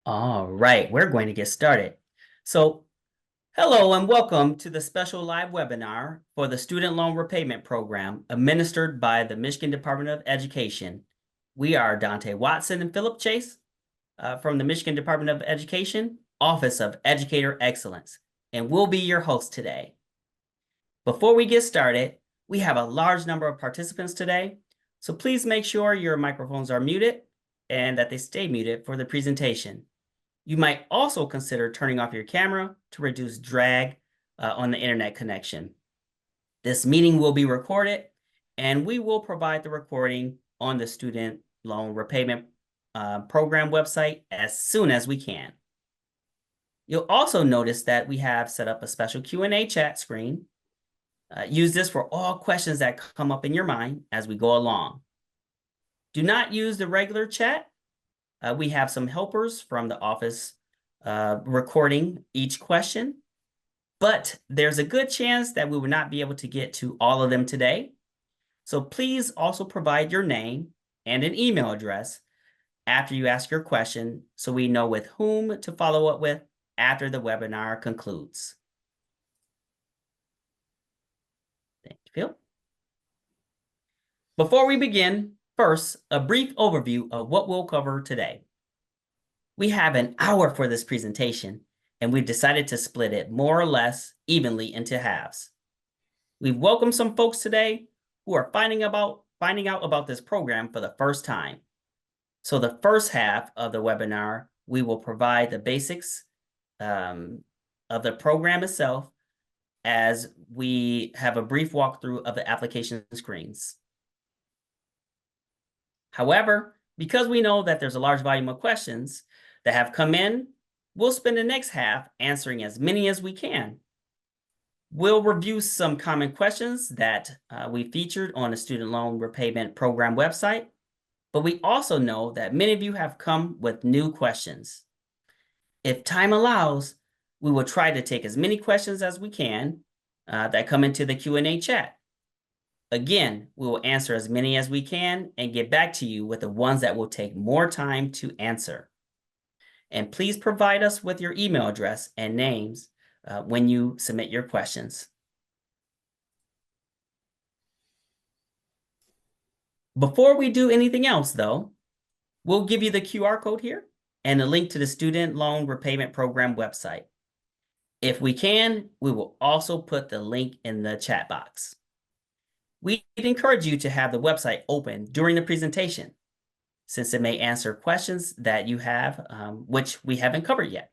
All right, we're going to get started. So, hello and welcome to the special live webinar for the Student Loan Repayment Program administered by the Michigan Department of Education. We are Dante Watson and Philip Chase from the Michigan Department of Education, Office of Educator Excellence, and we'll be your host today. Before we get started, we have a large number of participants today, so please make sure your microphones are muted and that they stay muted for the presentation. You might also consider turning off your camera to reduce drag on the internet connection. This meeting will be recorded, and we will provide the recording on the Student Loan Repayment Program website as soon as we can. You'll also notice that we have set up a special Q&A chat screen. Use this for all questions that come up in your mind as we go along. Do not use the regular chat. We have some helpers from the office recording each question, but there's a good chance that we will not be able to get to all of them today. So please also provide your name and an email address after you ask your question so we know with whom to follow up with after the webinar concludes. Thank you, Phil. Before we begin, first, a brief overview of what we'll cover today. We have an hour for this presentation, and we've decided to split it more or less evenly into halves. We've welcomed some folks today who are finding out about this program for the first time. So the first half of the webinar, we will provide the basics of the program itself as we have a brief walkthrough of the application screens. However, because we know that there's a large volume of questions that have come in, we'll spend the next half answering as many as we can. We'll review some common questions that we featured on the Student Loan Repayment Program website, but we also know that many of you have come with new questions. If time allows, we will try to take as many questions as we can that come into the Q&A chat. Again, we will answer as many as we can and get back to you with the ones that will take more time to answer. And please provide us with your email address and names when you submit your questions. Before we do anything else, though, we'll give you the QR code here and a link to the Student Loan Repayment Program website. If we can, we will also put the link in the chat box. We'd encourage you to have the website open during the presentation, since it may answer questions that you have, which we haven't covered yet.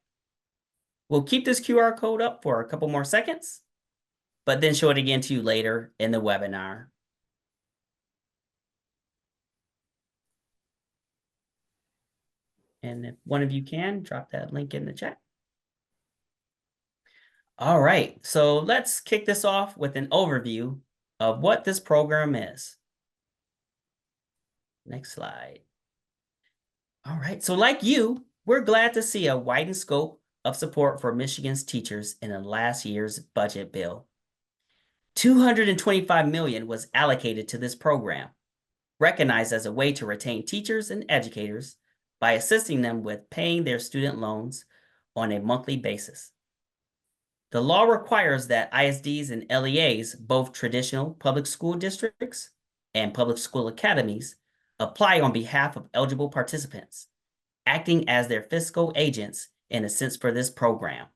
We'll keep this QR code up for a couple more seconds, but then show it again to you later in the webinar. And if one of you can, drop that link in the chat. All right, so let's kick this off with an overview of what this program is. Next slide. All right, so like you, we're glad to see a widened scope of support for Michigan's teachers in the last year's budget bill. $225 million was allocated to this program, recognized as a way to retain teachers and educators by assisting them with paying their student loans on a monthly basis. The law requires that ISDs and LEAs, both traditional public school districts and public school academies, apply on behalf of eligible participants, acting as their fiscal agents in a sense for this program.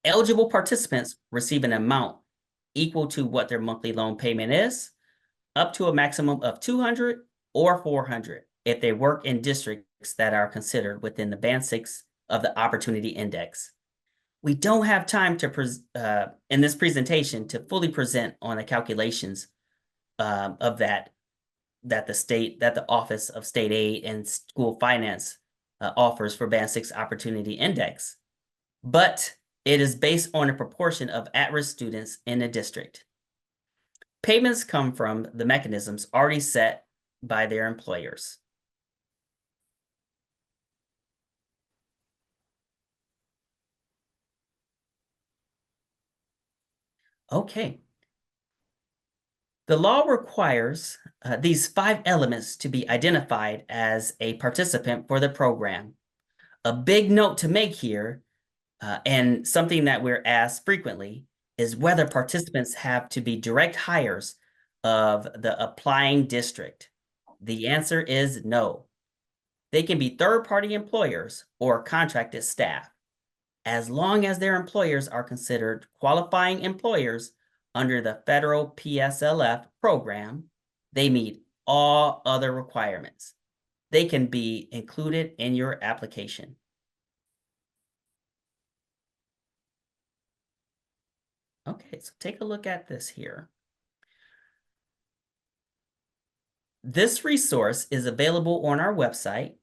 Eligible participants receive an amount equal to what their monthly loan payment is, up to a maximum of $200 or $400 if they work in districts that are considered within the Band 6 of the Opportunity Index. We don't have time to in this presentation to fully present on the calculations of that the Office of State Aid and School Finance offers for Band 6 Opportunity Index, but it is based on a proportion of at-risk students in the district. Payments come from the mechanisms already set by their employers. Okay. The law requires these 5 elements to be identified as a participant for the program. A big note to make here, and something that we're asked frequently, is whether participants have to be direct hires of the applying district. The answer is no. They can be third-party employers or contracted staff, as long as their employers are considered qualifying employers under the federal PSLF program. They meet all other requirements. They can be included in your application. Okay, so take a look at this here. This resource is available on our website,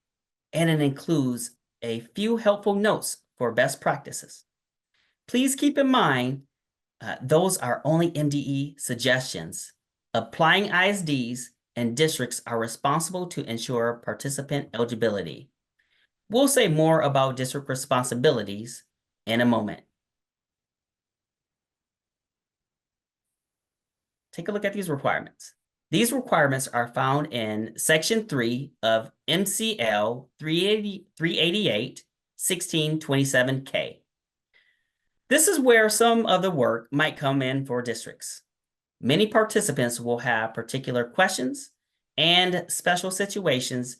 and it includes a few helpful notes for best practices. Please keep in mind, those are only MDE suggestions. Applying ISDs and districts are responsible to ensure participant eligibility. We'll say more about district responsibilities in a moment. Take a look at these requirements. These requirements are found in Section 3 of MCL 388 1627K. This is where some of the work might come in for districts. Many participants will have particular questions and special situations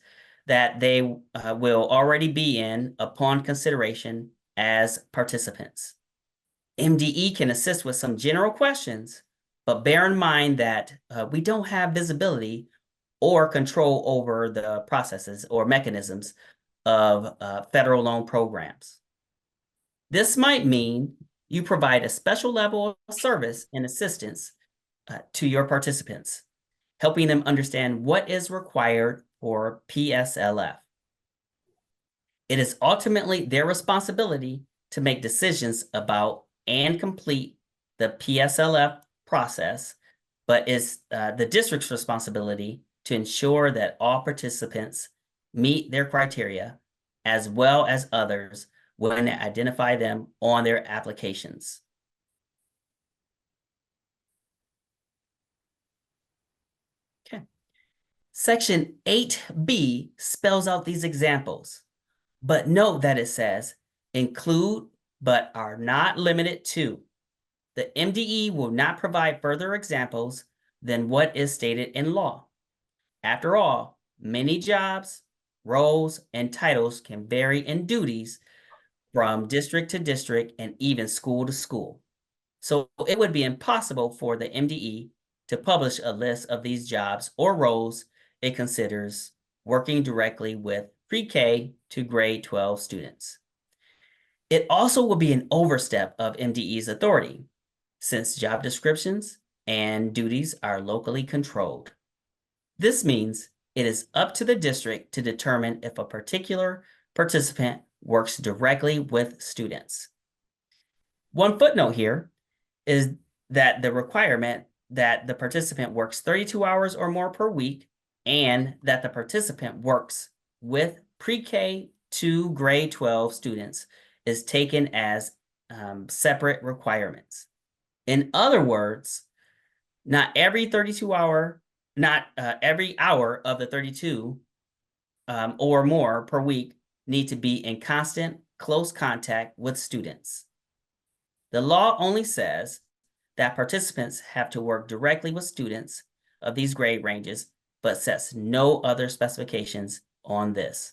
that they will already be in upon consideration as participants. MDE can assist with some general questions, but bear in mind that we don't have visibility or control over the processes or mechanisms of federal loan programs. This might mean you provide a special level of service and assistance to your participants, helping them understand what is required for PSLF. It is ultimately their responsibility to make decisions about and complete the PSLF process, but it's the district's responsibility to ensure that all participants meet their criteria as well as others when they identify them on their applications. Okay. Section 8B spells out these examples, but note that it says include but are not limited to. The MDE will not provide further examples than what is stated in law. After all, many jobs, roles, and titles can vary in duties from district to district and even school to school. So it would be impossible for the MDE to publish a list of these jobs or roles it considers working directly with pre-K to grade 12 students. It also will be an overstep of MDE's authority, since job descriptions and duties are locally controlled. This means it is up to the district to determine if a particular participant works directly with students. One footnote here is that the requirement that the participant works 32 hours or more per week and that the participant works with pre-K to grade 12 students is taken as separate requirements. In other words, not every 32 hour, not every hour of the 32 or more per week need to be in constant, close contact with students. The law only says that participants have to work directly with students of these grade ranges, but sets no other specifications on this.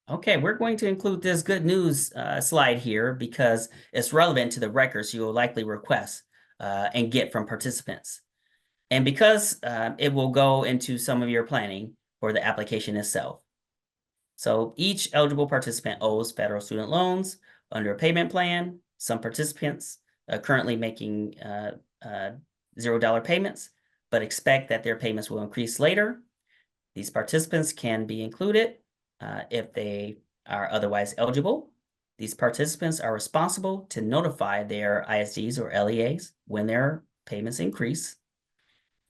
Okay, we're going to include this good news slide here because it's relevant to the records you will likely request and get from participants. And because it will go into some of your planning for the application itself. So each eligible participant owes federal student loans under a payment plan. Some participants are currently making $0 payments, but expect that their payments will increase later. These participants can be included if they are otherwise eligible. These participants are responsible to notify their ISDs or LEAs when their payments increase.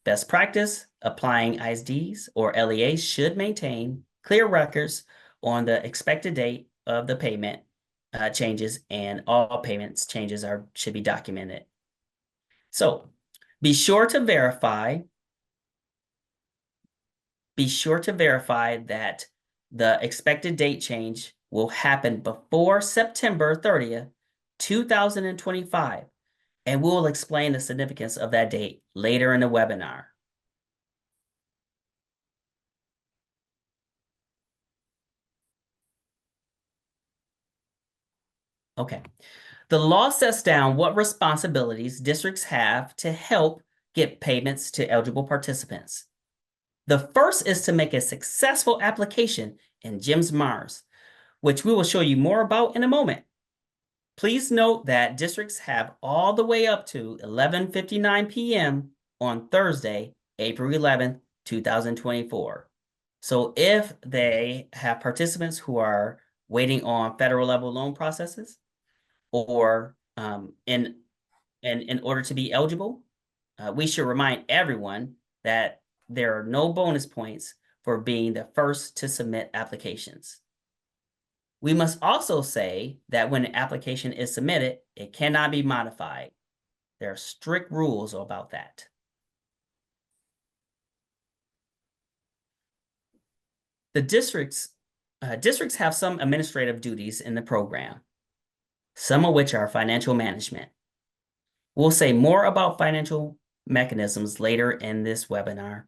Best practice, applying ISDs or LEAs should maintain clear records on the expected date of the payment changes, and all payments changes should be documented. So be sure to verify that the expected date change will happen before September 30th, 2025, and we'll explain the significance of that date later in the webinar. Okay. The law sets down what responsibilities districts have to help get payments to eligible participants. The first is to make a successful application in GEMS Mars, which we will show you more about in a moment. Please note that districts have all the way up to 11:59 p.m. on Thursday, April 11th, 2024. So if they have participants who are waiting on federal level loan processes, or in order to be eligible, we should remind everyone that there are no bonus points for being the first to submit applications. We must also say that when an application is submitted, it cannot be modified. There are strict rules about that. The districts have some administrative duties in the program, some of which are financial management. We'll say more about financial mechanisms later in this webinar.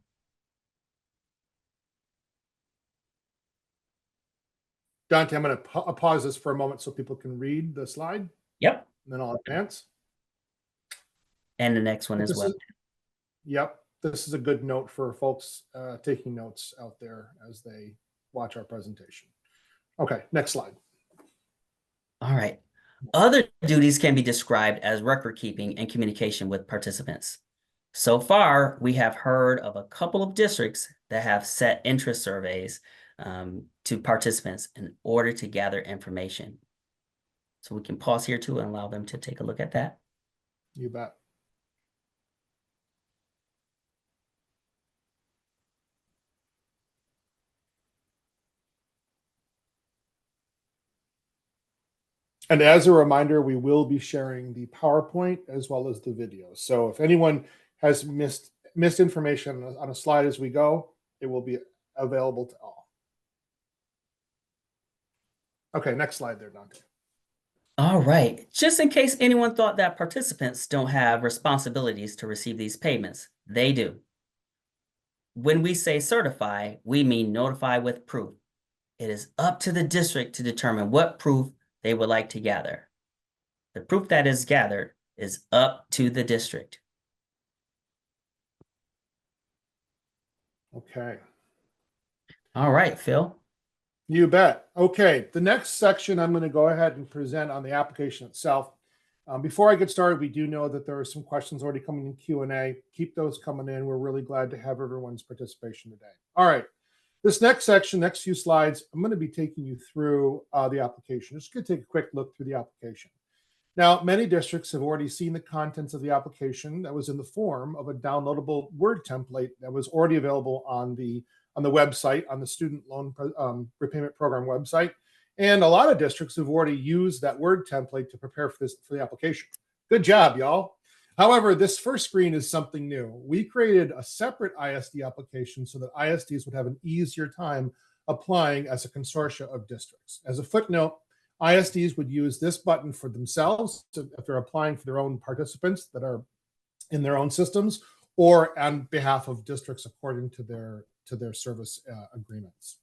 Dante, I'm going to pause this for a moment so people can read the slide. Yep. And then I'll advance. And the next one as well. Yep. This is a good note for folks taking notes out there as they watch our presentation. Okay, next slide. All right. Other duties can be described as record keeping and communication with participants. So far, we have heard of a couple of districts that have set interest surveys to participants in order to gather information. So we can pause here too and allow them to take a look at that. You bet. And as a reminder, we will be sharing the PowerPoint as well as the video. So if anyone has missed information on a slide as we go, it will be available to all. Okay, next slide there, Dante. All right. Just in case anyone thought that participants don't have responsibilities to receive these payments, they do. When we say certify, we mean notify with proof. It is up to the district to determine what proof they would like to gather. The proof that is gathered is up to the district. Okay. All right, Phil. You bet. Okay, the next section I'm going to go ahead and present on the application itself. Before I get started, we do know that there are some questions already coming in Q&A. Keep those coming in. We're really glad to have everyone's participation today. All right, this next section, next few slides, I'm going to be taking you through the application. Just going to take a quick look through the application. Now, many districts have already seen the contents of the application that was in the form of a downloadable Word template that was already available on the website, on the Student Loan Repayment Program website. And a lot of districts have already used that Word template to prepare for the application. Good job, y'all. However, this first screen is something new. We created a separate ISD application so that ISDs would have an easier time applying as a consortia of districts. As a footnote, ISDs would use this button for themselves if they're applying for their own participants that are in their own systems, or on behalf of districts according to their service agreements.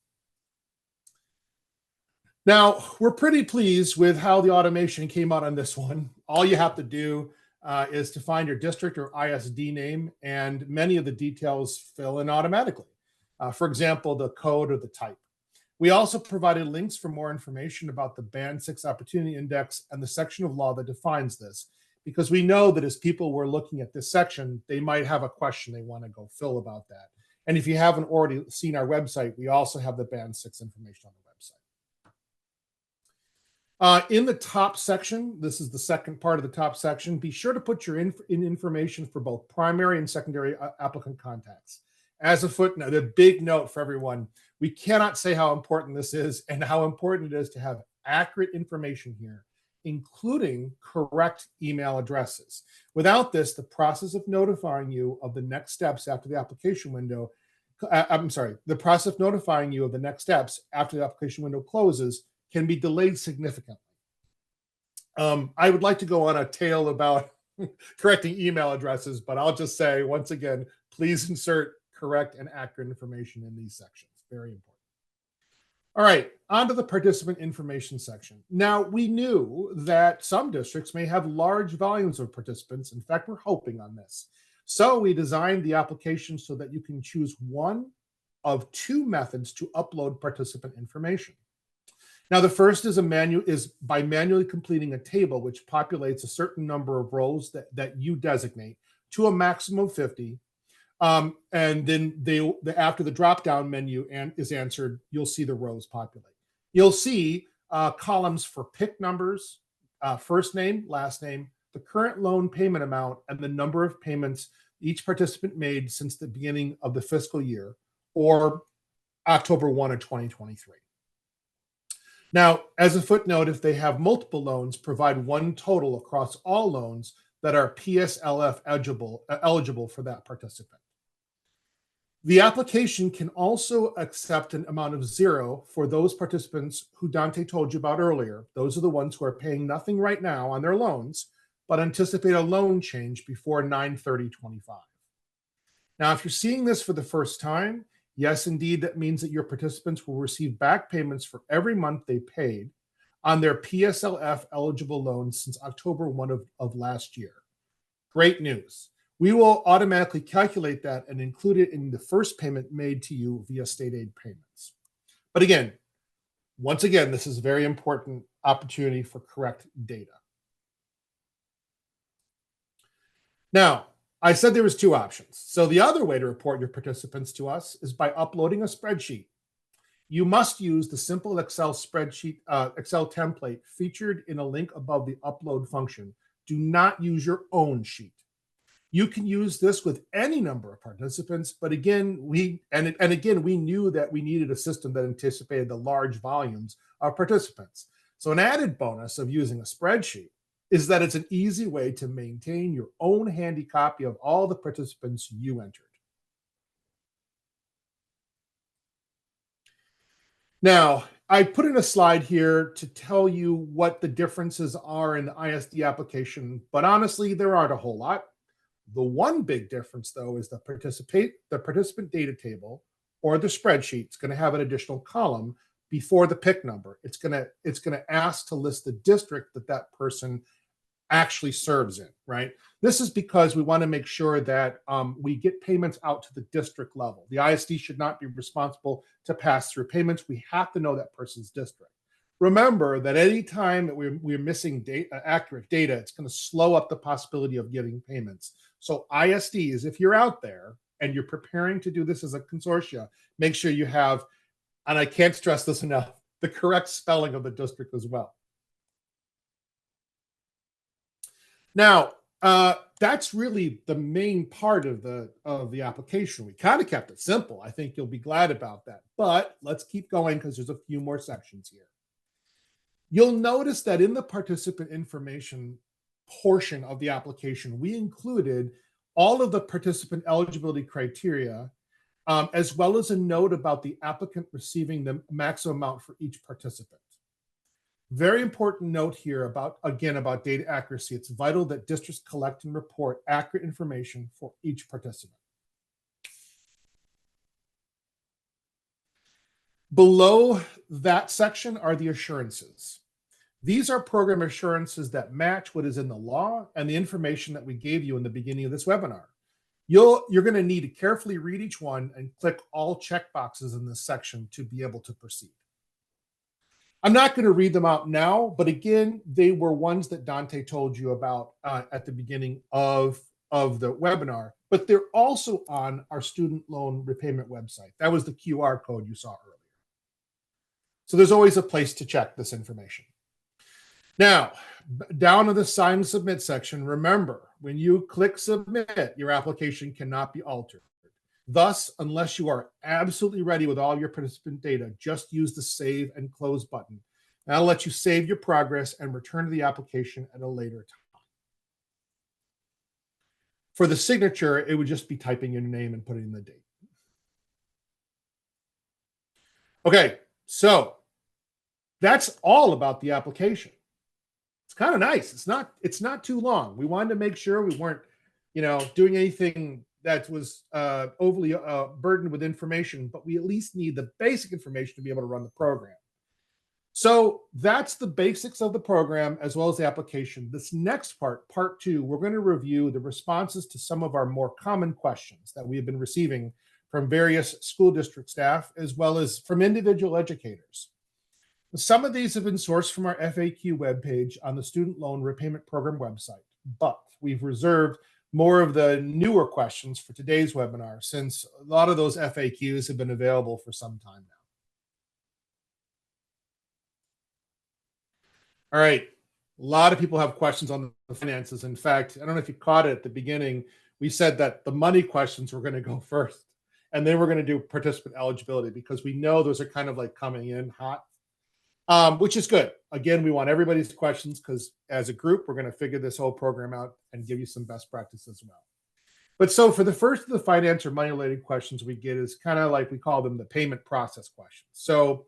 Now, we're pretty pleased with how the automation came out on this one. All you have to do is to find your district or ISD name, and many of the details fill in automatically. For example, the code or the type. We also provided links for more information about the Band 6 Opportunity Index and the section of law that defines this, because we know that as people were looking at this section, they might have a question they want to go fill about that. And if you haven't already seen our website, we also have the Band 6 information on the website. In the top section, this is the second part of the top section, be sure to put your information for both primary and secondary applicant contacts. As a footnote, a big note for everyone, we cannot say how important this is and how important it is to have accurate information here. including correct email addresses. Without this, the process of notifying you of the next steps after the application window, the process of notifying you of the next steps after the application window closes can be delayed significantly. I would like to go on a tale about correcting email addresses, but I'll just say once again, please insert correct and accurate information in these sections. Very important. All right, on to the participant information section. Now, we knew that some districts may have large volumes of participants. In fact, we're hoping on this. So we designed the application so that you can choose one of two methods to upload participant information. Now, the first is by manually completing a table which populates a certain number of rows that you designate to a maximum of 50. And then after the drop-down menu is answered, you'll see the rows populate. You'll see columns for PIC numbers, first name, last name, the current loan payment amount, and the number of payments each participant made since the beginning of the fiscal year, or October 1 of 2023. Now, as a footnote, if they have multiple loans, provide one total across all loans that are PSLF eligible for that participant. The application can also accept an amount of 0 for those participants who Dante told you about earlier. Those are the ones who are paying nothing right now on their loans, but anticipate a loan change before 9/30/25. Now, if you're seeing this for the first time, yes, indeed, that means that your participants will receive back payments for every month they paid on their PSLF eligible loans since October 1 of last year. Great news. We will automatically calculate that and include it in the first payment made to you via state aid payments. But again, once again, this is a very important opportunity for correct data. Now, I said there was two options. So the other way to report your participants to us is by uploading a spreadsheet. You must use the simple Excel spreadsheet, Excel template featured in a link above the upload function. Do not use your own sheet. You can use this with any number of participants, but again, we knew that we needed a system that anticipated the large volumes of participants. So an added bonus of using a spreadsheet is that it's an easy way to maintain your own handy copy of all the participants you entered. Now, I put in a slide here to tell you what the differences are in the ISD application, but honestly, there aren't a whole lot. The one big difference, though, is the participant data table or the spreadsheet. It's going to have an additional column before the PIC number. It's going to ask to list the district that person actually serves in, right? This is because we want to make sure that we get payments out to the district level. The ISD should not be responsible to pass through payments. We have to know that person's district. Remember that any time that we're missing accurate data, it's going to slow up the possibility of getting payments. So ISDs, if you're out there and you're preparing to do this as a consortia, make sure you have, and I can't stress this enough, the correct spelling of the district as well. Now, that's really the main part of the application. We kind of kept it simple. I think you'll be glad about that. But let's keep going because there's a few more sections here. You'll notice that in the participant information portion of the application, we included all of the participant eligibility criteria, as well as a note about the applicant receiving the maximum amount for each participant. Very important note here about data accuracy. It's vital that districts collect and report accurate information for each participant. Below that section are the assurances. These are program assurances that match what is in the law and the information that we gave you in the beginning of this webinar. You're going to need to carefully read each one and click all checkboxes in this section to be able to proceed. I'm not going to read them out now, but again, they were ones that Dante told you about at the beginning of the webinar, but they're also on our student loan repayment website. That was the QR code you saw earlier. So there's always a place to check this information. Now, down in the sign and submit section, remember, when you click submit, your application cannot be altered. Thus, unless you are absolutely ready with all your participant data, just use the save and close button. And I'll let you save your progress and return to the application at a later time. For the signature, it would just be typing in your name and putting in the date. Okay, so that's all about the application. It's kind of nice. It's not too long. We wanted to make sure we weren't, doing anything that was overly burdened with information, but we at least need the basic information to be able to run the program. So that's the basics of the program as well as the application. This next part 2, we're going to review the responses to some of our more common questions that we have been receiving from various school district staff as well as from individual educators. Some of these have been sourced from our FAQ webpage on the Student Loan Repayment Program website, but we've reserved more of the newer questions for today's webinar since a lot of those FAQs have been available for some time now. All right, a lot of people have questions on the finances. In fact, I don't know if you caught it at the beginning, we said that the money questions were going to go first, and then we're going to do participant eligibility because we know those are kind of like coming in hot. Which is good. Again, we want everybody's questions because as a group, we're going to figure this whole program out and give you some best practice as well. But so for the first of the finance or money related questions we get is kind of like we call them the payment process questions. So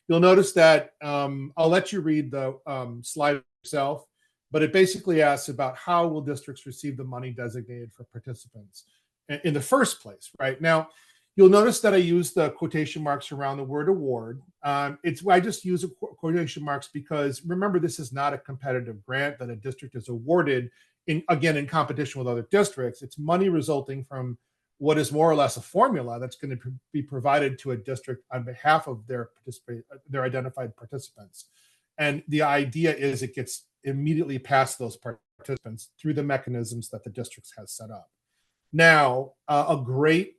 you'll notice that I'll let you read the slide yourself, but it basically asks about how will districts receive the money designated for participants in the first place, right? Now, you'll notice that I use the quotation marks around the word award. I just use quotation marks because remember, this is not a competitive grant that a district is awarded in competition with other districts. It's money resulting from what is more or less a formula that's going to be provided to a district on behalf of their identified participants. And the idea is it gets immediately past those participants through the mechanisms that the districts has set up. Now, a great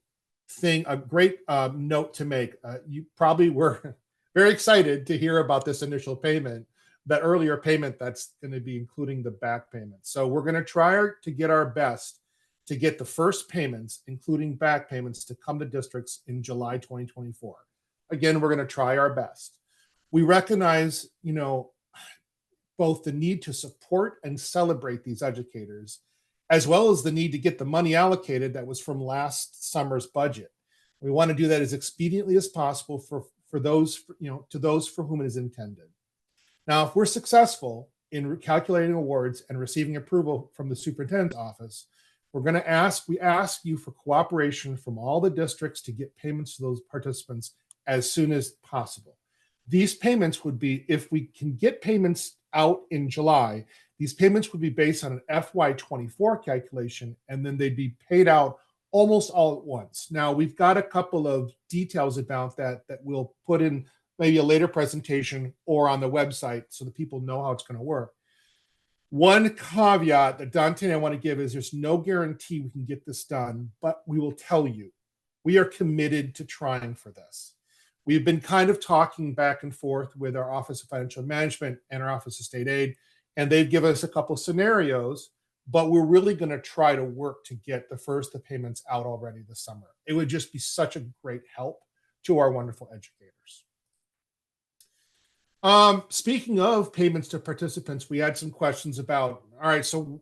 note to make. You probably were very excited to hear about this initial payment, that earlier payment that's going to be including the back payment. So we're going to try to get our best to get the first payments, including back payments, to come to districts in July 2024. Again, we're going to try our best. We recognize, both the need to support and celebrate these educators as well as the need to get the money allocated that was from last summer's budget. We want to do that as expediently as possible for those, to those for whom it is intended. Now, if we're successful in calculating awards and receiving approval from the superintendent's office, we ask you for cooperation from all the districts to get payments to those participants as soon as possible. These payments would be, if we can get payments out in July, these payments would be based on an FY24 calculation, and then they'd be paid out almost all at once. Now, we've got a couple of details about that we'll put in maybe a later presentation or on the website so that people know how it's going to work. One caveat that Dante and I want to give is there's no guarantee we can get this done, but we will tell you, we are committed to trying for this. We've been kind of talking back and forth with our Office of Financial Management and our Office of State Aid, and they've given us a couple of scenarios, but we're really going to try to work to get the first of payments out already this summer. It would just be such a great help to our wonderful educators. Speaking of payments to participants, we had some questions about, all right, so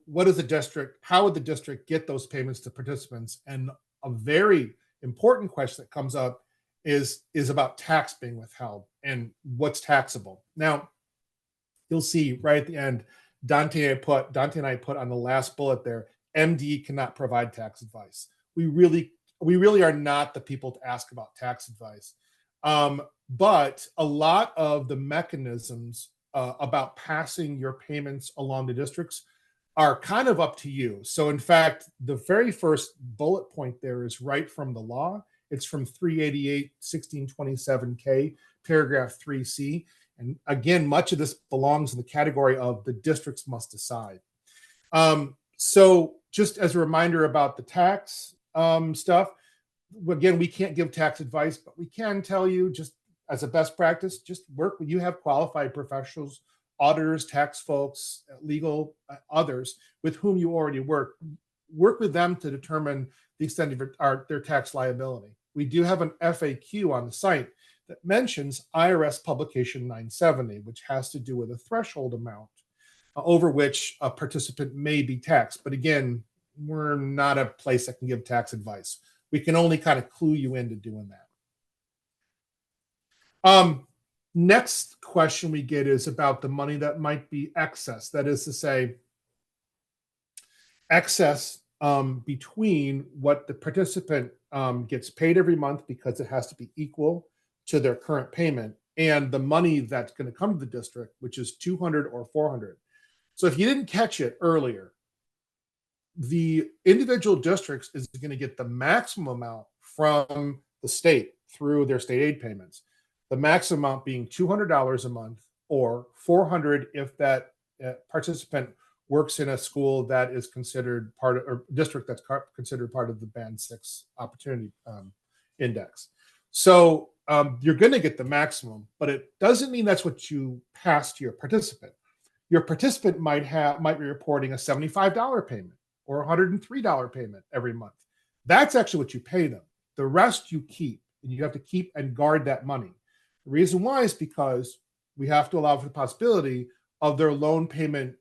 how would the district get those payments to participants? And a very important question that comes up is about tax being withheld and what's taxable. Now, you'll see right at the end, Dante and I put on the last bullet there, MD cannot provide tax advice. We really are not the people to ask about tax advice. But a lot of the mechanisms about passing your payments along to districts are kind of up to you. So in fact, the very first bullet point there is right from the law. It's from 388-1627K, paragraph 3C. And again, much of this belongs in the category of the districts must decide. So just as a reminder about the tax stuff, again, we can't give tax advice, but we can tell you, just as a best practice, just work when you have qualified professionals, auditors, tax folks, legal, others with whom you already work with them to determine the extent of their tax liability. We do have an FAQ on the site that mentions IRS Publication 970, which has to do with a threshold amount over which a participant may be taxed. But again, we're not a place that can give tax advice. We can only kind of clue you into doing that. Next question we get is about the money that might be excess. That is to say, excess between what the participant gets paid every month because it has to be equal to their current payment, and the money that's going to come to the district, which is $200 or $400. So if you didn't catch it earlier, the individual districts is going to get the maximum amount from the state through their state aid payments. The maximum amount being $200 a month, or $400 if that participant works in a school that is considered part of, or district that's considered part of the Band 6 Opportunity Index. So you're going to get the maximum, but it doesn't mean that's what you pass to your participant. Your participant might be reporting a $75 payment or a $103 payment every month. That's actually what you pay them. The rest you keep, and you have to keep and guard that money. The reason why is because we have to allow for the possibility of their loan payment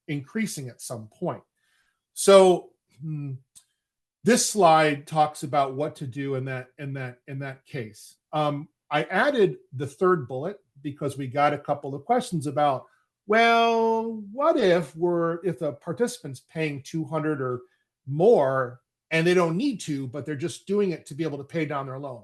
increasing at some point. So this slide talks about what to do in that case. I added the third bullet because we got a couple of questions about, well, what if a participant's paying $200 or more and they don't need to, but they're just doing it to be able to pay down their loan?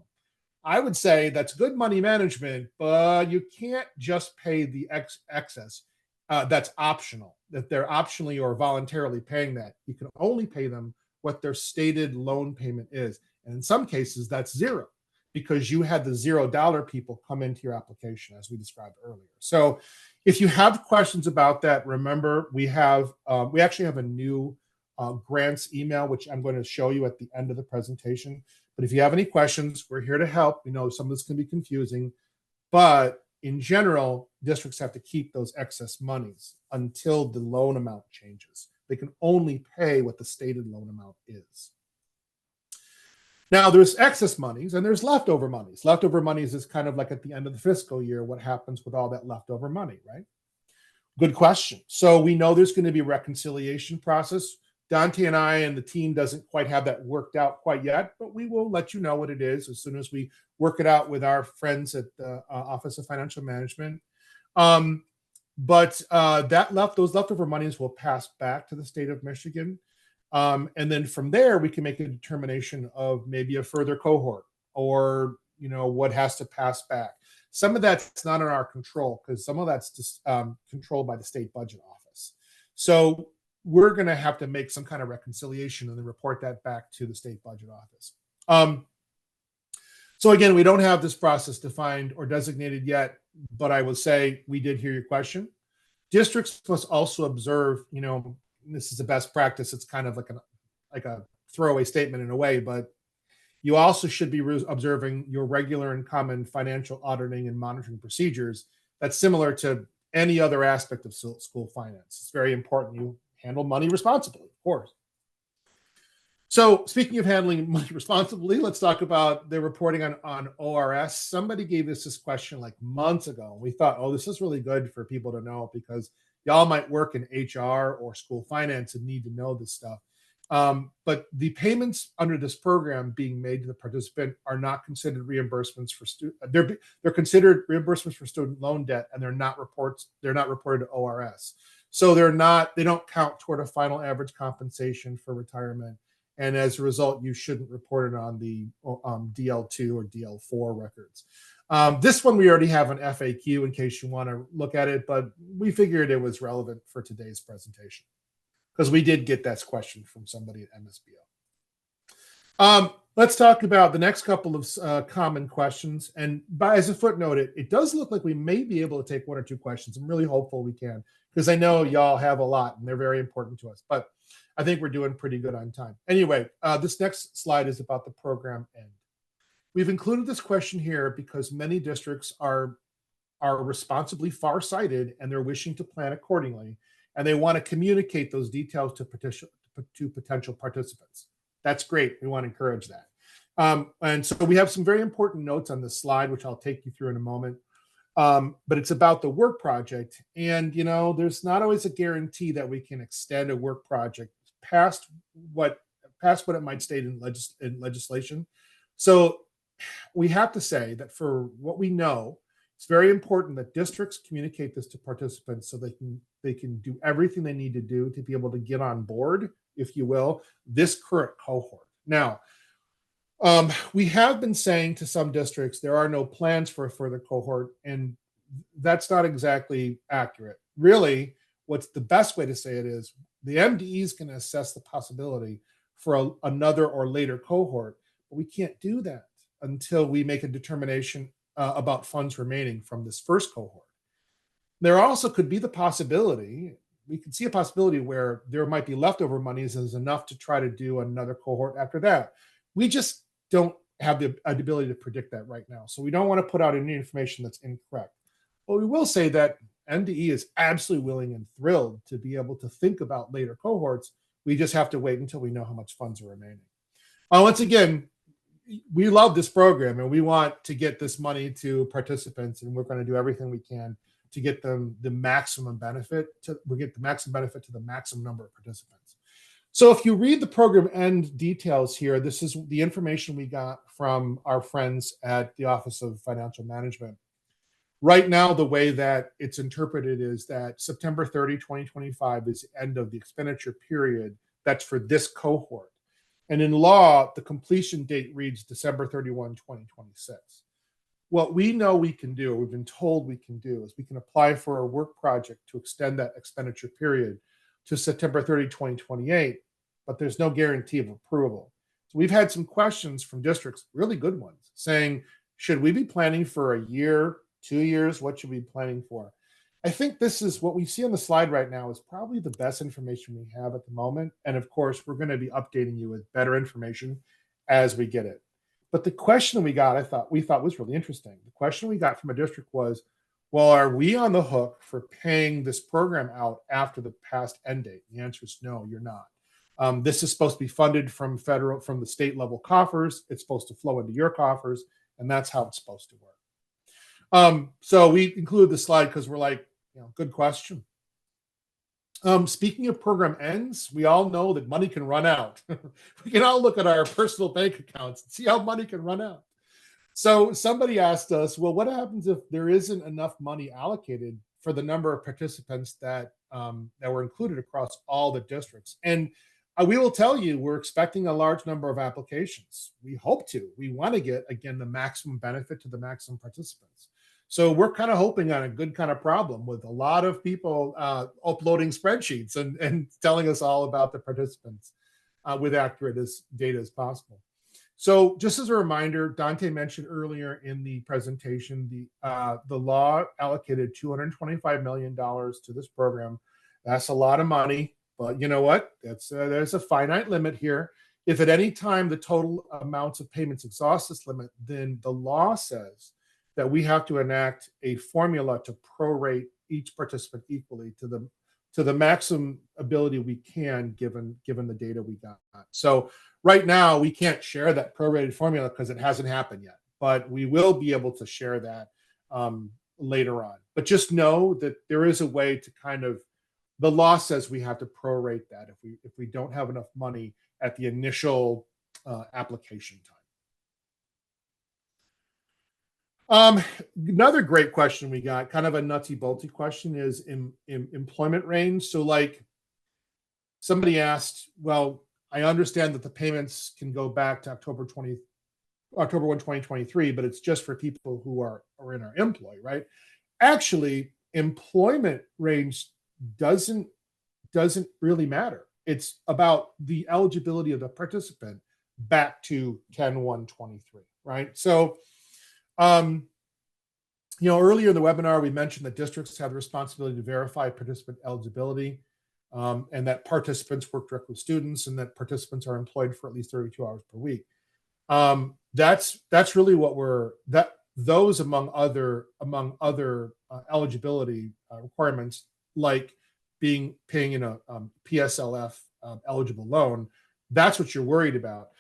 I would say that's good money management, but you can't just pay the excess. That's optional. That they're optionally or voluntarily paying that. You can only pay them what their stated loan payment is. And in some cases, that's zero, because you had the $0 people come into your application, as we described earlier. So if you have questions about that, remember we actually have a new grants email, which I'm going to show you at the end of the presentation. But if you have any questions, we're here to help. We know some of this can be confusing, but in general, districts have to keep those excess monies until the loan amount changes. They can only pay what the stated loan amount is. Now, there's excess monies and there's leftover monies. Leftover monies is kind of like at the end of the fiscal year, what happens with all that leftover money, right? Good question. So we know there's going to be a reconciliation process. Dante and I and the team doesn't quite have that worked out quite yet, but we will let you know what it is as soon as we work it out with our friends at the Office of Financial Management. But those leftover monies will pass back to the state of Michigan. And then from there, we can make a determination of maybe a further cohort or, what has to pass back. Some of that's not in our control because some of that's just controlled by the state budget office. So we're going to have to make some kind of reconciliation and then report that back to the state budget office. So again, we don't have this process defined or designated yet, but I will say we did hear your question. Districts must also observe, this is a best practice. It's kind of like a throwaway statement in a way, but you also should be observing your regular and common financial auditing and monitoring procedures. That's similar to any other aspect of school finance. It's very important you handle money responsibly, of course. So speaking of handling money responsibly, let's talk about the reporting on ORS. Somebody gave us this question like months ago. We thought, oh, this is really good for people to know because y'all might work in HR or school finance and need to know this stuff. But the payments under this program being made to the participant are not considered reimbursements for they're considered reimbursements for student loan debt, and they're not reported to ORS. So they don't count toward a final average compensation for retirement. And as a result, you shouldn't report it on the DL2 or DL4 records. This one we already have an FAQ in case you want to look at it, but we figured it was relevant for today's presentation because we did get that question from somebody at MSBO. Let's talk about the next couple of common questions. And as a footnote, it does look like we may be able to take one or two questions. I'm really hopeful we can because I know y'all have a lot and they're very important to us. But I think we're doing pretty good on time. Anyway, this next slide is about the program end. We've included this question here because many districts are responsibly farsighted and they're wishing to plan accordingly, and they want to communicate those details to potential participants. That's great. We want to encourage that. And so we have some very important notes on this slide, which I'll take you through in a moment. But it's about the work project. And, there's not always a guarantee that we can extend a work project past what it might state in legislation. So we have to say that for what we know, it's very important that districts communicate this to participants so they can do everything they need to do to be able to get on board, if you will, this current cohort. Now, we have been saying to some districts there are no plans for a further cohort, and that's not exactly accurate. Really, what's the best way to say it is the MDEs can assess the possibility for another or later cohort, but we can't do that until we make a determination about funds remaining from this first cohort. There also could be the possibility, we could see a possibility where there might be leftover monies as enough to try to do another cohort after that. We just don't have the ability to predict that right now. So we don't want to put out any information that's incorrect. But we will say that MDE is absolutely willing and thrilled to be able to think about later cohorts. We just have to wait until we know how much funds are remaining. Once again, we love this program and we want to get this money to participants, and we're going to do everything we can to get them the maximum benefit to the maximum number of participants. So if you read the program end details here, this is the information we got from our friends at the Office of Financial Management. Right now, the way that it's interpreted is that September 30, 2025 is the end of the expenditure period. That's for this cohort. And in law, the completion date reads December 31, 2026. What we know we can do, we've been told we can do, is we can apply for a work project to extend that expenditure period to September 30, 2028, but there's no guarantee of approval. So we've had some questions from districts, really good ones, saying, should we be planning for a year, 2 years? What should we be planning for? I think this is what we see on the slide right now is probably the best information we have at the moment. And of course, we're going to be updating you with better information as we get it. But the question we thought was really interesting. The question we got from a district was, well, are we on the hook for paying this program out after the past end date? The answer is no, you're not. This is supposed to be funded from the state level coffers. It's supposed to flow into your coffers, and that's how it's supposed to work. So we included the slide because we're like, good question. Speaking of program ends, we all know that money can run out. We can all look at our personal bank accounts and see how money can run out. So somebody asked us, well, what happens if there isn't enough money allocated for the number of participants that were included across all the districts? And we will tell you, we're expecting a large number of applications. We hope to. We want to get, again, the maximum benefit to the maximum participants. So we're kind of hoping on a good kind of problem with a lot of people uploading spreadsheets and telling us all about the participants with accurate data as possible. So just as a reminder, Dante mentioned earlier in the presentation, the law allocated $225 million to this program. That's a lot of money, but you know what? There's a finite limit here. If at any time the total amounts of payments exhaust this limit, then the law says that we have to enact a formula to prorate each participant equally to the maximum ability we can, given the data we got. So right now we can't share that prorated formula because it hasn't happened yet, but we will be able to share that later on. But just know that there is a way to the law says we have to prorate that if we don't have enough money at the initial application time. Another great question we got, kind of a nutsy bolty question, is in employment range. So like somebody asked, well, I understand that the payments can go back to October 1, 2023, but it's just for people who are in our employ, right? Actually, employment range doesn't really matter. It's about the eligibility of the participant back to 10/1/23, right? So earlier in the webinar, we mentioned that districts have the responsibility to verify participant eligibility, and that participants work directly with students, and that participants are employed for at least 32 hours per week. That's really what those among other eligibility requirements, like paying in a PSLF eligible loan. That's what you're worried about.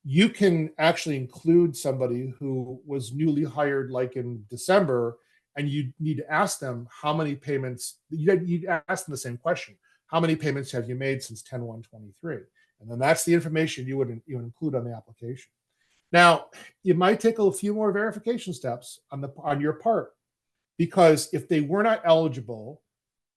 you can actually include somebody who was newly hired like in December, and you need to ask them how many payments, you'd ask them the same question. How many payments have you made since 10/1/23? And then that's the information you would include on the application. Now, it might take a few more verification steps on your part, because if they were not eligible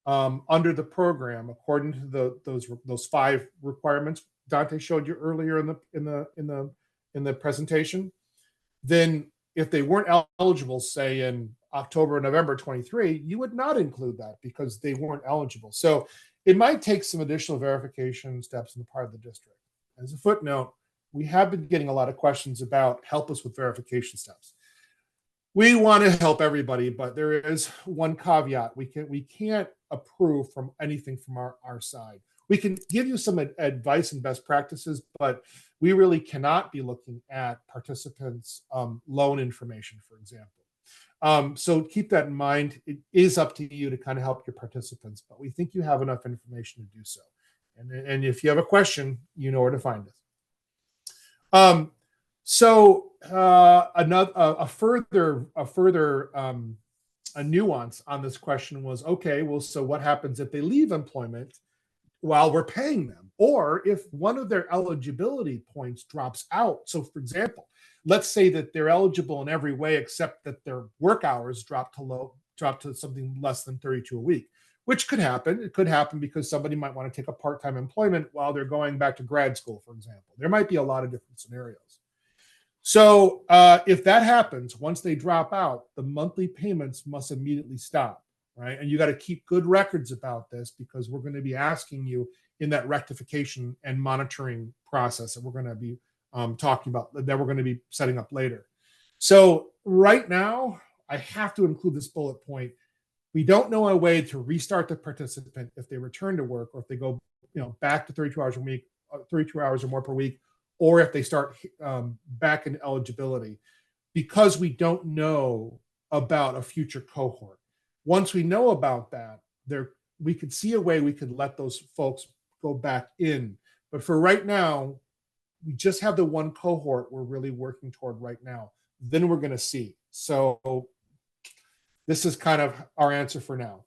under the program according to those 5 requirements Dante showed you earlier in the presentation, then if they weren't eligible, say in October or November 23, you would not include that because they weren't eligible. So it might take some additional verification steps on the part of the district. As a footnote, we have been getting a lot of questions about help us with verification steps. We want to help everybody, but there is one caveat. We can't approve from anything from our side. We can give you some advice and best practices, but we really cannot be looking at participants' loan information, for example. So keep that in mind. It is up to you to kind of help your participants, but we think you have enough information to do so. And if you have a question, you know where to find us. A nuance on this question was, okay, well, so what happens if they leave employment while we're paying them, or if one of their eligibility points drops out? So, for example, let's say that they're eligible in every way except that their work hours drop to something less than 32 a week, which could happen. It could happen because somebody might want to take a part-time employment while they're going back to grad school, for example. There might be a lot of different scenarios. So if that happens, once they drop out, the monthly payments must immediately stop, right? And you got to keep good records about this, because we're going to be asking you in that rectification and monitoring process that we're going to be talking about, that we're going to be setting up later. So right now, I have to include this bullet point. We don't know a way to restart the participant if they return to work, or if they go back to 32 hours a week, 32 hours or more per week, or if they start back in eligibility, because we don't know about a future cohort. Once we know about that, we could see a way we could let those folks go back in. But for right now, we just have the one cohort we're really working toward right now. Then we're going to see. So this is kind of our answer for now.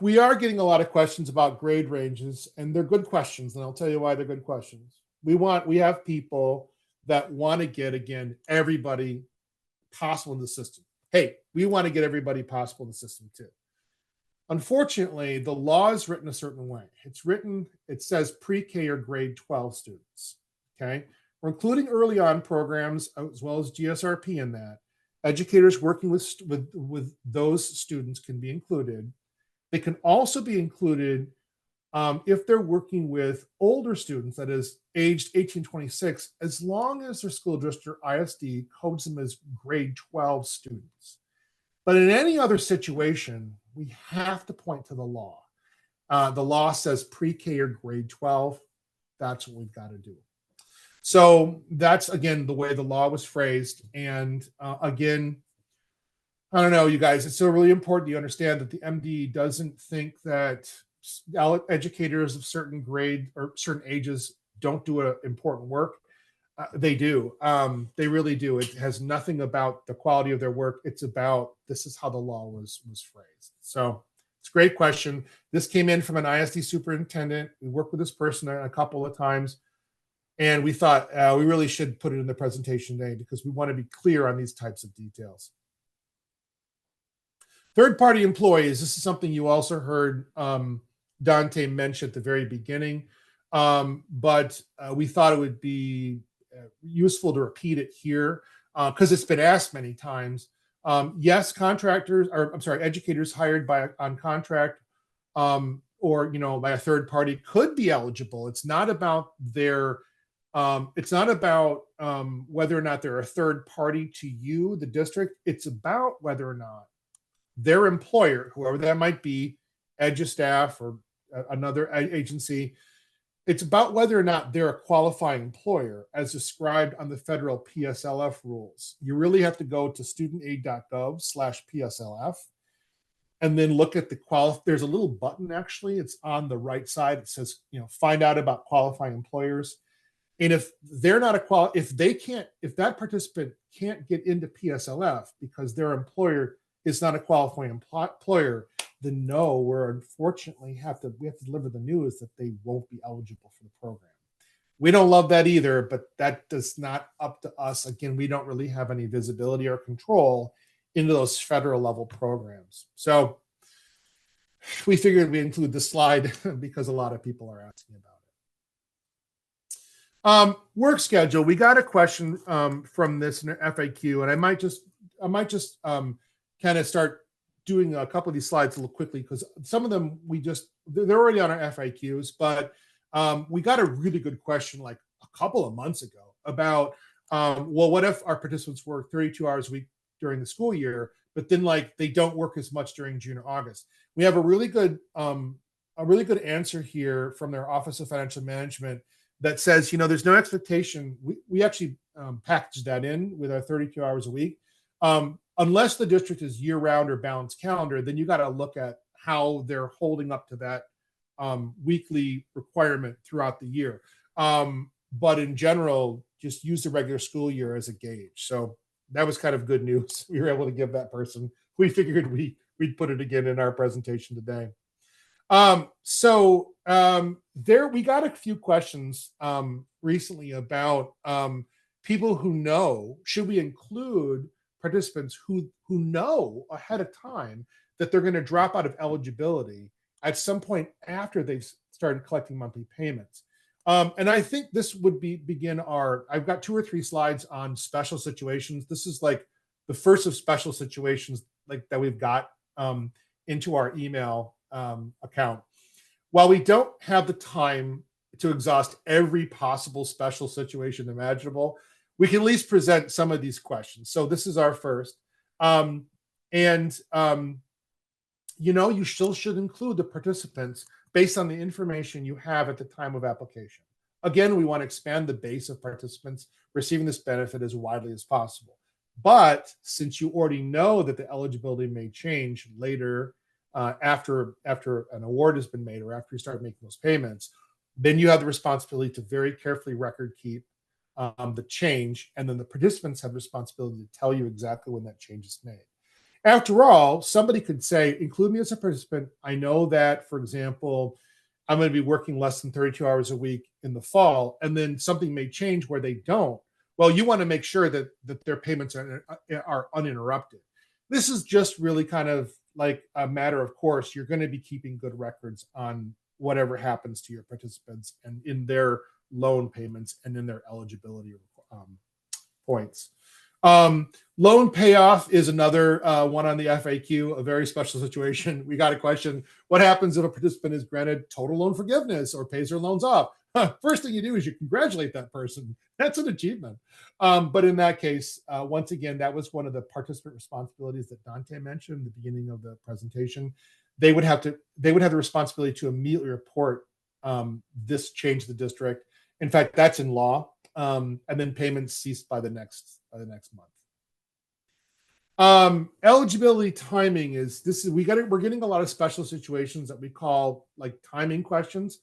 We are getting a lot of questions about grade ranges, and they're good questions, and I'll tell you why they're good questions. We have people that want to get, again, everybody possible in the system. Hey, we want to get everybody possible in the system too. Unfortunately, the law is written a certain way. It says pre-K or grade 12 students, okay? We're including early on programs as well as GSRP in that. Educators working with those students can be included. They can also be included if they're working with older students, that is aged 18-26, as long as their school district or ISD codes them as grade 12 students. But in any other situation, we have to point to the law. The law says pre-K or grade 12. That's what we've got to do. So that's, again, the way the law was phrased. And again, I don't know, you guys, it's so really important you understand that the MD doesn't think that educators of certain grade or certain ages don't do important work. They do. They really do. It has nothing about the quality of their work. It's about, this is how the law was phrased. So it's a great question. This came in from an ISD superintendent. We worked with this person a couple of times, and we thought we really should put it in the presentation today because we want to be clear on these types of details. Third-party employees, this is something you also heard Dante mention at the very beginning, but we thought it would be useful to repeat it here because it's been asked many times. Yes, educators hired on contract or by a third party could be eligible. It's not about whether or not they're a third party to you, the district. It's about whether or not their employer, whoever that might be, EduStaff or another agency, it's about whether or not they're a qualifying employer as described on the federal PSLF rules. You really have to go to studentaid.gov/PSLF. and then look at there's a little button, actually, it's on the right side. It says, find out about qualifying employers. And if they're not if that participant can't get into PSLF because their employer is not a qualifying employer, then no, we have to deliver the news that they won't be eligible for the program. We don't love that either, but that does not up to us. Again, we don't really have any visibility or control into those federal level programs. So we figured we include this slide because a lot of people are asking about it. Work schedule. We got a question from this FAQ, and I might just kind of start doing a couple of these slides a little quickly because some of them they're already on our FAQs, but we got a really good question like a couple of months ago about, well, what if our participants work 32 hours a week during the school year, but then like they don't work as much during June or August? We have a really good answer here from their Office of Financial Management that says, there's no expectation. We actually packaged that in with our 32 hours a week. Unless the district is year-round or balanced calendar, then you got to look at how they're holding up to that weekly requirement throughout the year. But in general, just use the regular school year as a gauge. So that was kind of good news. We were able to give that person. We figured we'd put it again in our presentation today. There we got a few questions recently about people who know, should we include participants who know ahead of time that they're going to drop out of eligibility at some point after they've started collecting monthly payments. And I think this would begin I've got 2 or 3 slides on special situations. This is like the first of special situations like that we've got into our email account. While we don't have the time to exhaust every possible special situation imaginable, we can at least present some of these questions. So this is our first. You still should include the participants based on the information you have at the time of application. Again, we want to expand the base of participants receiving this benefit as widely as possible. But since you already know that the eligibility may change later after an award has been made or after you start making those payments, then you have the responsibility to very carefully record keep the change, and then the participants have the responsibility to tell you exactly when that change is made. After all, somebody could say, include me as a participant. I know that, for example, I'm going to be working less than 32 hours a week in the fall, and then something may change where they don't. Well, you want to make sure that their payments are uninterrupted. This is just really kind of like a matter of course. You're going to be keeping good records on whatever happens to your participants and in their loan payments and in their eligibility points. Loan payoff is another one on the FAQ, a very special situation. We got a question: what happens if a participant is granted total loan forgiveness or pays their loans off? First thing you do is you congratulate that person. That's an achievement. But in that case, once again, that was one of the participant responsibilities that Dante mentioned at the beginning of the presentation. They would have the responsibility to immediately report this change to the district. In fact, that's in law. And then payments ceased by the next month. Eligibility timing we're getting a lot of special situations that we call like timing questions.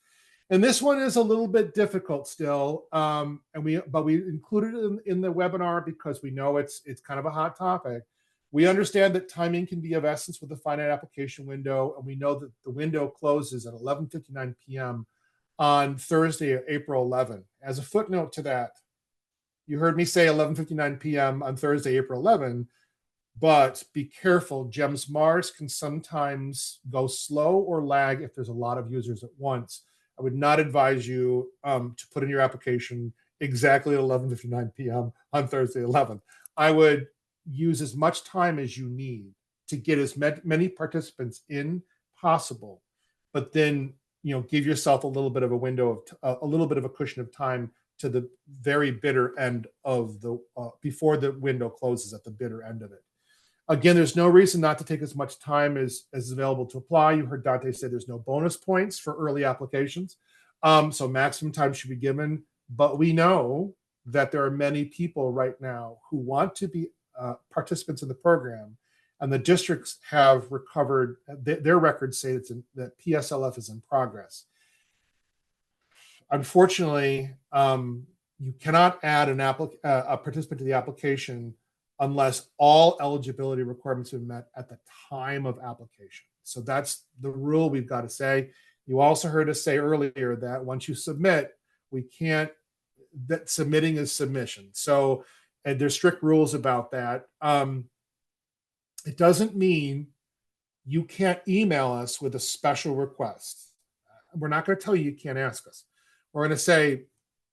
And this one is a little bit difficult still. But we included it in the webinar because we know it's kind of a hot topic. We understand that timing can be of essence with a finite application window, and we know that the window closes at 11:59 p.m. on Thursday, April 11. As a footnote to that, you heard me say 11:59 p.m. on Thursday, April 11, but be careful. GEMS Mars can sometimes go slow or lag if there's a lot of users at once. I would not advise you to put in your application exactly at 11:59 p.m. on Thursday 11th. I would use as much time as you need to get as many participants in possible, but then give yourself a little bit of a window of a little bit of a cushion of time to the very bitter end of the before the window closes at the bitter end of it. Again, there's no reason not to take as much time as is available to apply. You heard Dante say there's no bonus points for early applications, so maximum time should be given. But we know that there are many people right now who want to be participants in the program, and the districts have recovered, their records say that PSLF is in progress. Unfortunately, you cannot add a participant to the application unless all eligibility requirements have been met at the time of application. So that's the rule we've got to say. You also heard us say earlier that once you submit, we can't, that submitting is submission. So, and there's strict rules about that. It doesn't mean you can't email us with a special request. We're not going to tell you can't ask us. We're going to say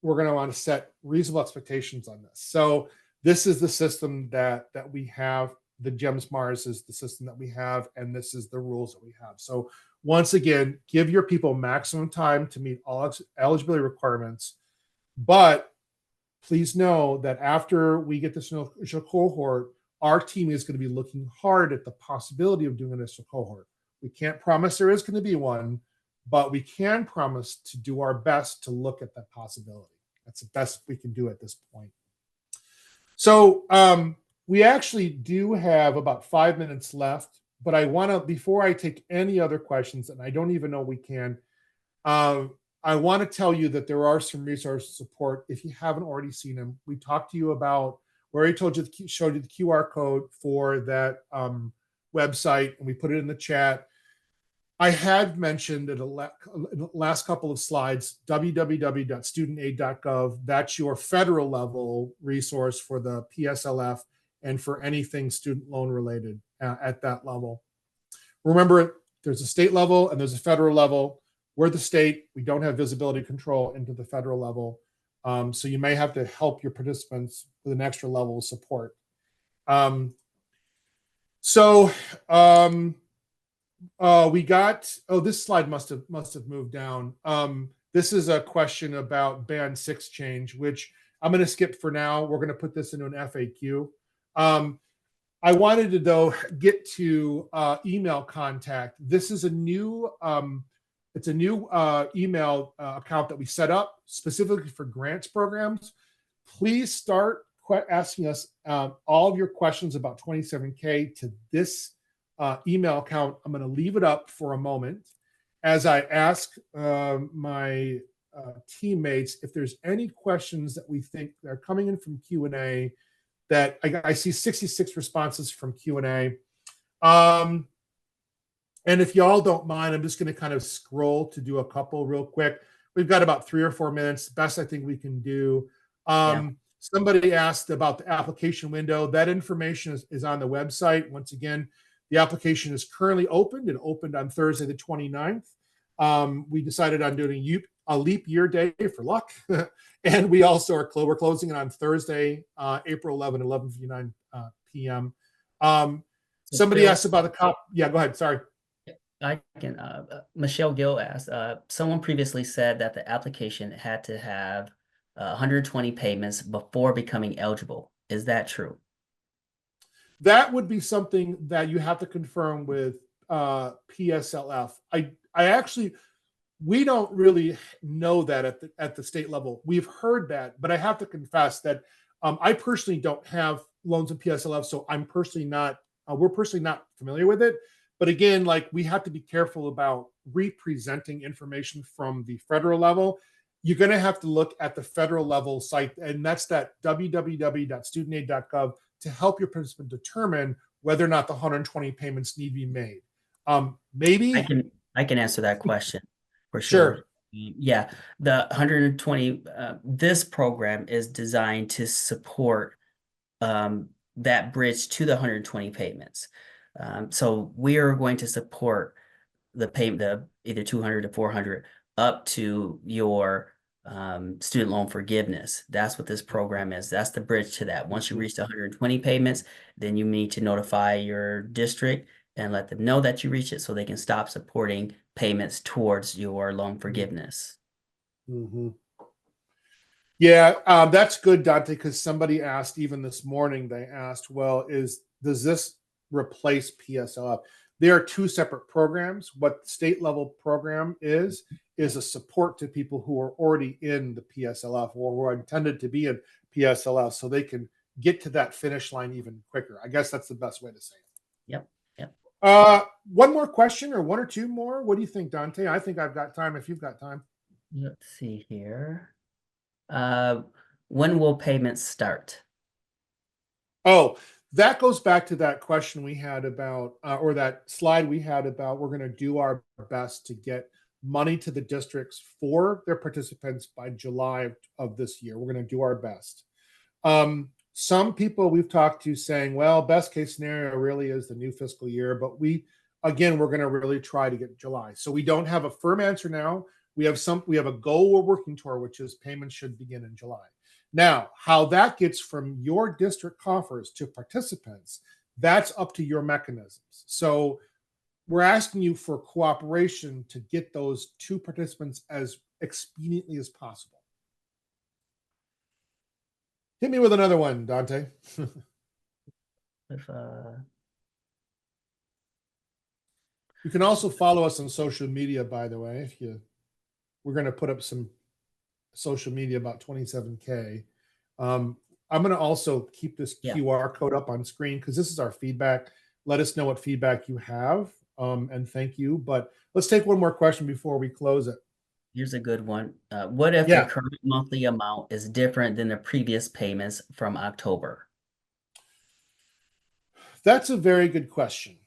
we're going to want to set reasonable expectations on this. So this is the system that we have. The GEMS Mars is the system that we have, and this is the rules that we have. So once again, give your people maximum time to meet all eligibility requirements. But please know that after we get this initial cohort, our team is going to be looking hard at the possibility of doing an initial cohort. We can't promise there is going to be one, but we can promise to do our best to look at that possibility. That's the best we can do at this point. So we actually do have about 5 minutes left, but I want to, before I take any other questions, and I don't even know we can, I want to tell you that there are some resource support if you haven't already seen them. We talked to you about, we already showed you the QR code for that website, and we put it in the chat. I had mentioned in the last couple of slides, www.studentaid.gov. That's your federal level resource for the PSLF and for anything student loan related at that level. Remember, there's a state level and there's a federal level. We're the state. We don't have visibility control into the federal level. So you may have to help your participants with an extra level of support. We got, this slide must have moved down. This is a question about band 6 change, which I'm going to skip for now. We're going to put this into an FAQ. I wanted to, though, get to email contact. This is a new, it's a new email account that we set up specifically for grants programs. Please start asking us all of your questions about 27K to this email account. I'm going to leave it up for a moment as I ask my teammates if there's any questions that we think are coming in from Q&A. That I see 66 responses from Q&A. And if y'all don't mind, I'm just going to kind of scroll to do a couple real quick. We've got about 3 or 4 minutes, best I think we can do. Somebody asked about the application window. That information is on the website. Once again, the application is currently opened. It opened on Thursday, the 29th. We decided on doing a leap year day for luck. And we also we're closing it on Thursday, April 11, 11:59 p.m. Somebody asked about the cop. Yeah, go ahead. Sorry. I can, Michelle Gill asked, someone previously said that the application had to have 120 payments before becoming eligible. Is that true? That would be something that you have to confirm with PSLF. I actually, we don't really know that at the state level. We've heard that, but I have to confess that I personally don't have loans in PSLF, so I'm personally not. We're personally not familiar with it. But again, like, we have to be careful about representing information from the federal level. You're going to have to look at the federal level site, and that's that www.studentaid.gov to help your participant determine whether or not the 120 payments need to be made. Maybe I can answer that question for sure. Sure. Yeah, the 120. This program is designed to support that bridge to the 120 payments. So we are going to support the payment, either 200 to 400 up to your student loan forgiveness. That's what this program is. That's the bridge to that. Once you reach the 120 payments, then you need to notify your district and let them know that you reach it so they can stop supporting payments towards your loan forgiveness. Mm-hmm. Yeah, that's good, Dante, because somebody asked even this morning, they asked, well, does this replace PSLF? They are two separate programs. What the state level program is a support to people who are already in the PSLF or who are intended to be in PSLF so they can get to that finish line even quicker. I guess that's the best way to say it. Yep. Yep. One more question or one or two more. What do you think, Dante? I think I've got time if you've got time. Let's see here. Uh, when will payments start? Oh, that goes back to that question we had about, or that slide we had about, we're going to do our best to get money to the districts for their participants by July of this year. We're going to do our best. Some people we've talked to saying, well, best case scenario really is the new fiscal year, but again, we're going to really try to get July. So we don't have a firm answer now. We have a goal we're working toward, which is payments should begin in July. Now, how that gets from your district coffers to participants, that's up to your mechanisms. So we're asking you for cooperation to get those to participants as expediently as possible. Hit me with another one, Dante. If, You can also follow us on social media, by the way. We're going to put up some social media about 27K. I'm going to also keep this QR code up on screen because this is our feedback. Let us know what feedback you have, and thank you. But let's take one more question before we close it. Here's a good one. What if the current monthly amount is different than the previous payments from October? That's a very good question.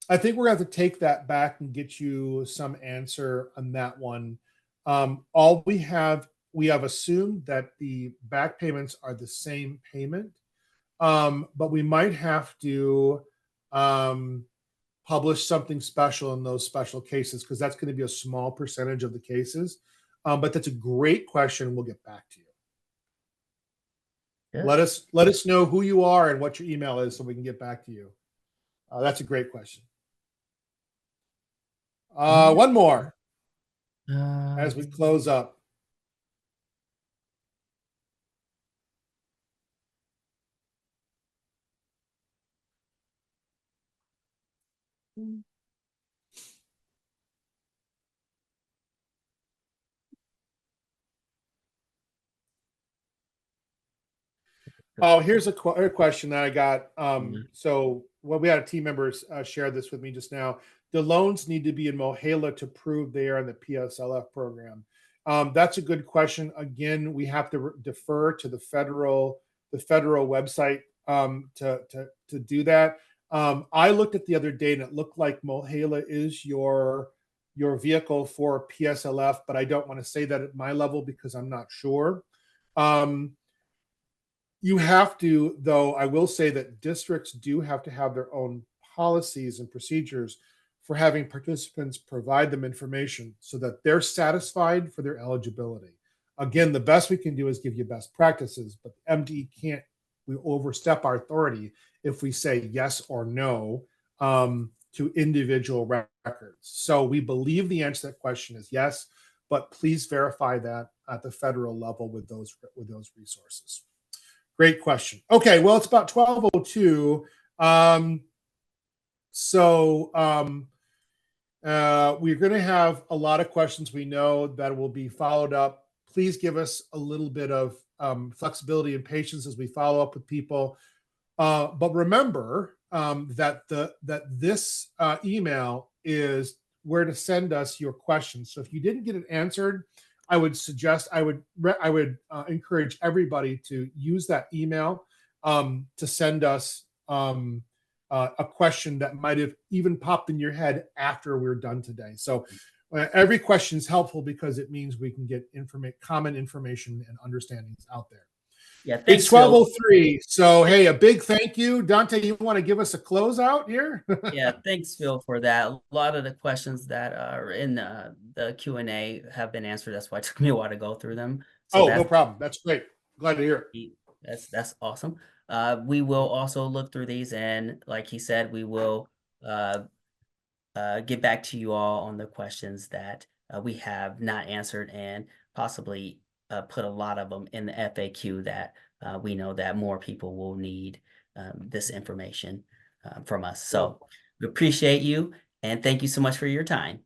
I think we're going to have to take that back and get you some answer on that one. All we have assumed that the back payments are the same payment, but we might have to publish something special in those special cases because that's going to be a small percentage of the cases. But that's a great question. We'll get back to you. Yeah. Let us know who you are and what your email is so we can get back to you. That's a great question. One more as we close up. Oh, here's a question that I got. So we had a team member share this with me just now. The loans need to be in Mohela to prove they are in the PSLF program. That's a good question. Again, we have to defer to the federal website to do that. I looked at the other day and it looked like Mohela is your vehicle for PSLF, but I don't want to say that at my level because I'm not sure. You have to, though, I will say that districts do have to have their own policies and procedures for having participants provide them information so that they're satisfied for their eligibility. Again, the best we can do is give you best practices, but MDE we overstep our authority if we say yes or no to individual records. So we believe the answer to that question is yes, but please verify that at the federal level with those resources. Great question. Okay, well, it's about 12:02. We're going to have a lot of questions we know that will be followed up. Please give us a little bit of flexibility and patience as we follow up with people. But remember that this email is where to send us your questions. So if you didn't get it answered, I would encourage everybody to use that email to send us a question that might have even popped in your head after we're done today. So every question is helpful because it means we can get common information and understandings out there. Yeah, thanks, it's 12:03. So, hey, a big thank you. Dante, you want to give us a closeout here? Yeah, thanks, Phil, for that. A lot of the questions that are in the Q&A have been answered. That's why it took me a while to go through them. So no problem. That's great. Glad to hear it. That's awesome. We will also look through these, and like he said, we will get back to you all on the questions that we have not answered and possibly put a lot of them in the FAQ that we know that more people will need this information from us. So we appreciate you and thank you so much for your time.